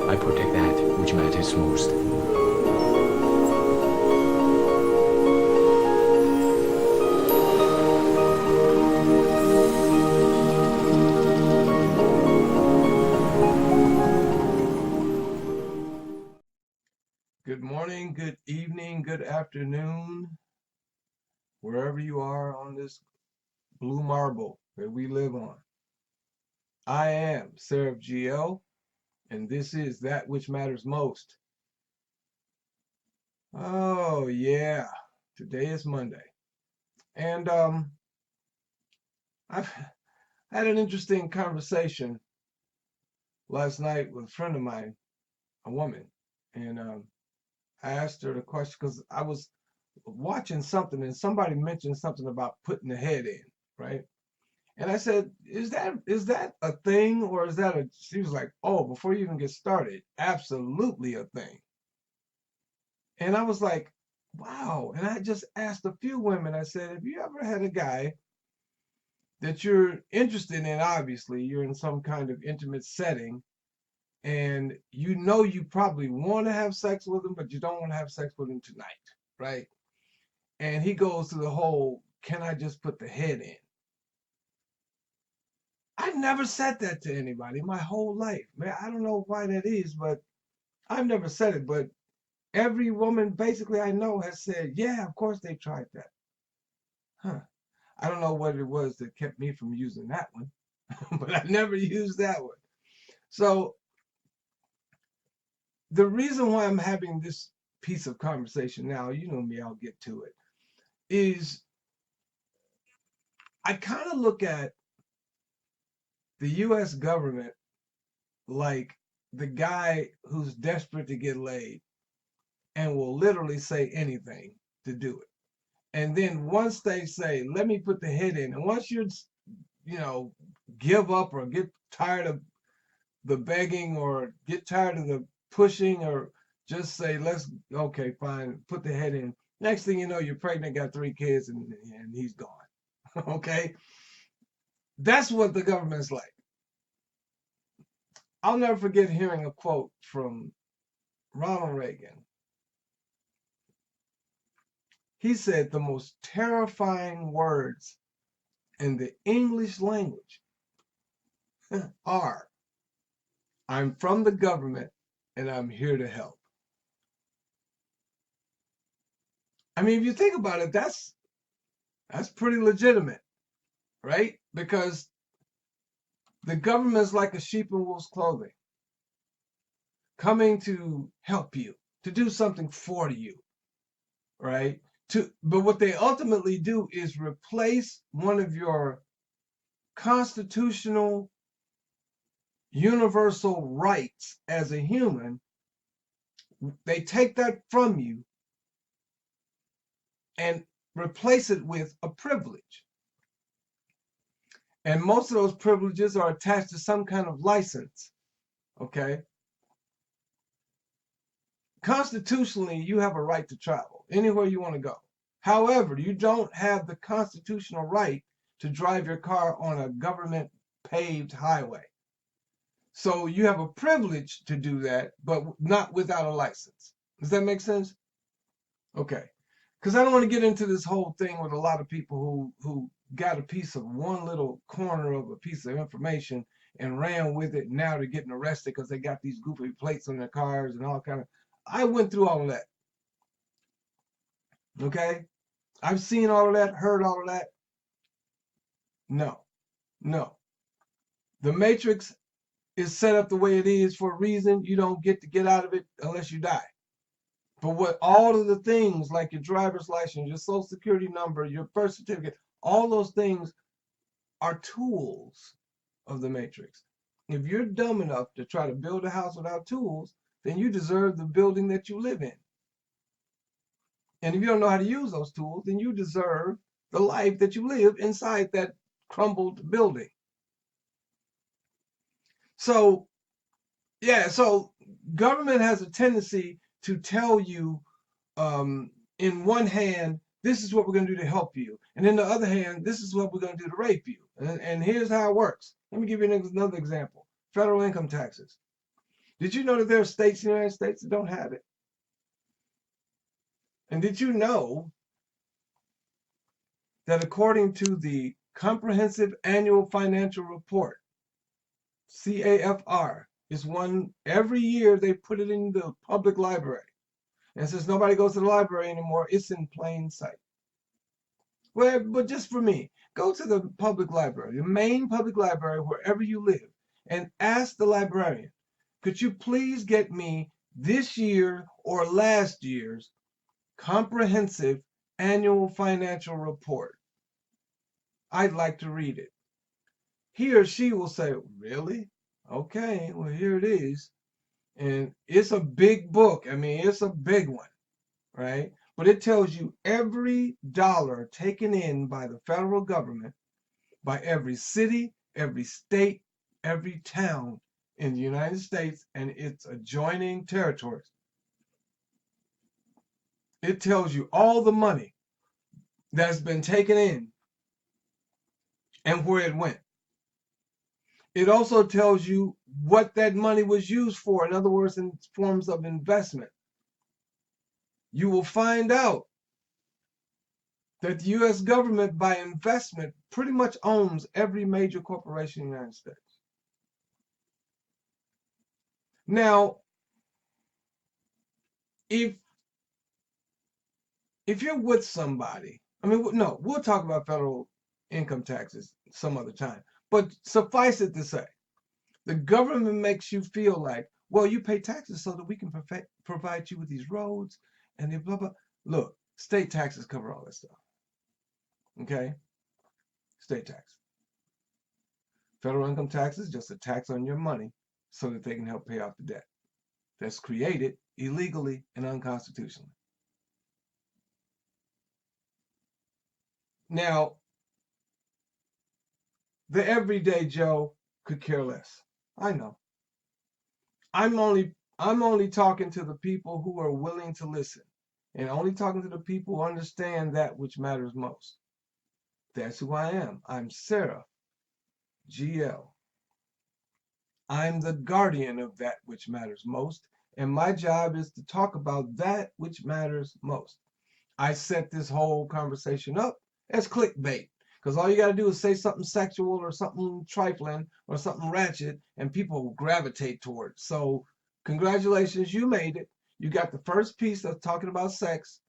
I protect that which matters most. Good morning, good evening, good afternoon, wherever you are on this blue marble that we live on. I am Seraph GL, and this is That Which Matters Most. Oh, yeah, today is Monday. And I've had an interesting conversation last night with a friend of mine, a woman, and I asked her the question because I was watching something and somebody mentioned something about putting the head in, right? And I said, is that a thing, or is that a, she was like, oh, before you even get started, absolutely a thing. And I was like, wow. And I just asked a few women, I said, have you ever had a guy that you're interested in? Obviously, you're in some kind of intimate setting, and you know you probably want to have sex with him, but you don't want to have sex with him tonight, right? And he goes through the whole, can I just put the head in? I've never said that to anybody my whole life, man. I don't know why that is, but I've never said it. But every woman basically I know has said, yeah, of course they tried that. Huh. I don't know what it was that kept me from using that one, but I never used that one. So the reason why I'm having this piece of conversation now, you know me, I'll get to it, is I kind of look at the US government like the guy who's desperate to get laid and will literally say anything to do it. And then once they say, let me put the head in, and once you know, give up or get tired of the begging or get tired of the pushing or just say, okay, fine, put the head in. Next thing you know, you're pregnant, got 3 kids, and he's gone. Okay? That's what the government's like. I'll never forget hearing a quote from Ronald Reagan. He said the most terrifying words in the English language are, I'm from the government and I'm here to help. I mean, if you think about it, that's pretty legitimate, right? Because the government is like a sheep in wolf's clothing, coming to help you, to do something for you, right? But what they ultimately do is replace one of your constitutional universal rights as a human. They take that from you and replace it with a privilege. And most of those privileges are attached to some kind of license, okay? Constitutionally, you have a right to travel anywhere you want to go. However, you don't have the constitutional right to drive your car on a government paved highway. So you have a privilege to do that, but not without a license. Does that make sense? Okay. Because I don't want to get into this whole thing with a lot of people who got a piece of one little corner of a piece of information and ran with it. Now they're getting arrested because they got these goofy plates on their cars and all kind of. I went through all of that. Okay, I've seen all of that, heard all of that. No, no. The Matrix is set up the way it is for a reason. You don't get to get out of it unless you die. But what all of the things like your driver's license, your social security number, your birth certificate, all those things are tools of the Matrix. If you're dumb enough to try to build a house without tools, then you deserve the building that you live in. And if you don't know how to use those tools, then you deserve the life that you live inside that crumbled building. So, yeah, so government has a tendency to tell you, in one hand, this is what we're going to do to help you. And in the other hand, this is what we're going to do to rape you. And here's how it works. Let me give you another example. Federal income taxes. Did you know that there are states in the United States that don't have it? And did you know that according to the Comprehensive Annual Financial Report, CAFR, is one every year they put it in the public library. And since nobody goes to the library anymore, it's in plain sight. Well, but just for me, go to the public library, the main public library wherever you live, and ask the librarian, could you please get me this year or last year's comprehensive annual financial report? I'd like to read it. He or she will say, really? Okay, well, here it is. And it's a big book. I mean, it's a big one, right? But it tells you every dollar taken in by the federal government, by every city, every state, every town in the United States and its adjoining territories. It tells you all the money that's been taken in and where it went. It also tells you what that money was used for. In other words, in forms of investment. You will find out that the U.S. government, by investment, pretty much owns every major corporation in the United States. Now, if you're with somebody, I mean, no, we'll talk about federal income taxes some other time. But suffice it to say, the government makes you feel like, well, you pay taxes so that we can provide you with these roads and the blah, blah. Look, state taxes cover all that stuff. Okay? State tax. Federal income tax is just a tax on your money so that they can help pay off the debt that's created illegally and unconstitutionally. Now, the everyday Joe could care less. I know. I'm only talking to the people who are willing to listen, and only talking to the people who understand that which matters most. That's who I am. I'm Seraph, GL. I'm the guardian of that which matters most, and my job is to talk about that which matters most. I set this whole conversation up as clickbait, because all you got to do is say something sexual or something trifling or something ratchet, and people will gravitate toward it. So congratulations, you made it. You got the first piece of talking about sex,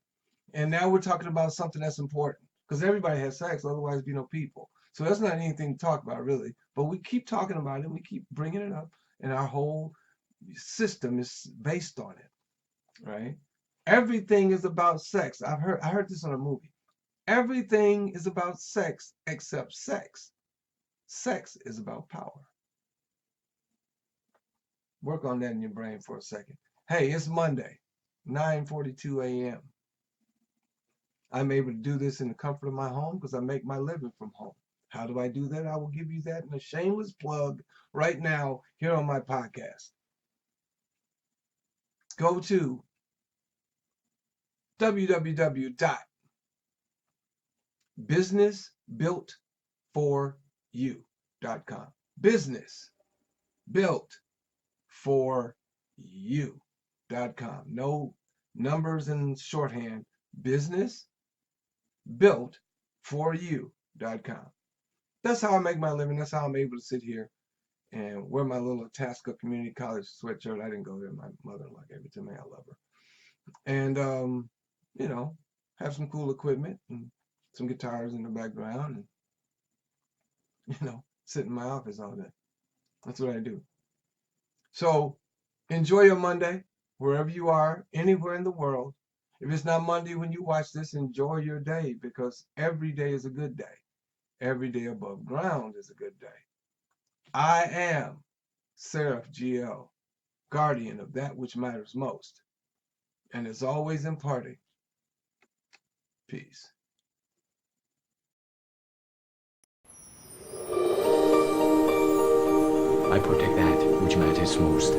and now we're talking about something that's important, because everybody has sex, otherwise there'd be no people. So that's not anything to talk about, really. But we keep talking about it, we keep bringing it up, and our whole system is based on it, right? Everything is about sex. I heard this on a movie. Everything is about sex except sex. Sex is about power. Work on that in your brain for a second. Hey, it's Monday, 9:42 a.m. I'm able to do this in the comfort of my home because I make my living from home. How do I do that? I will give you that in a shameless plug right now here on my podcast. Go to www.businessbuiltforyou.com. Businessbuiltforyou.com. No numbers in shorthand. Businessbuiltforyou.com. That's how I make my living. That's how I'm able to sit here and wear my little Itasca Community College sweatshirt. I didn't go there. My mother-in-law gave it to me. I love her. And, you know, have some cool equipment and some guitars in the background and, you know, sit in my office all day. That's what I do. So enjoy your Monday, wherever you are, anywhere in the world. If it's not Monday when you watch this, enjoy your day, because every day is a good day. Every day above ground is a good day. I am Seraph GL, guardian of that which matters most, and is always imparting peace. I protect that which matters most.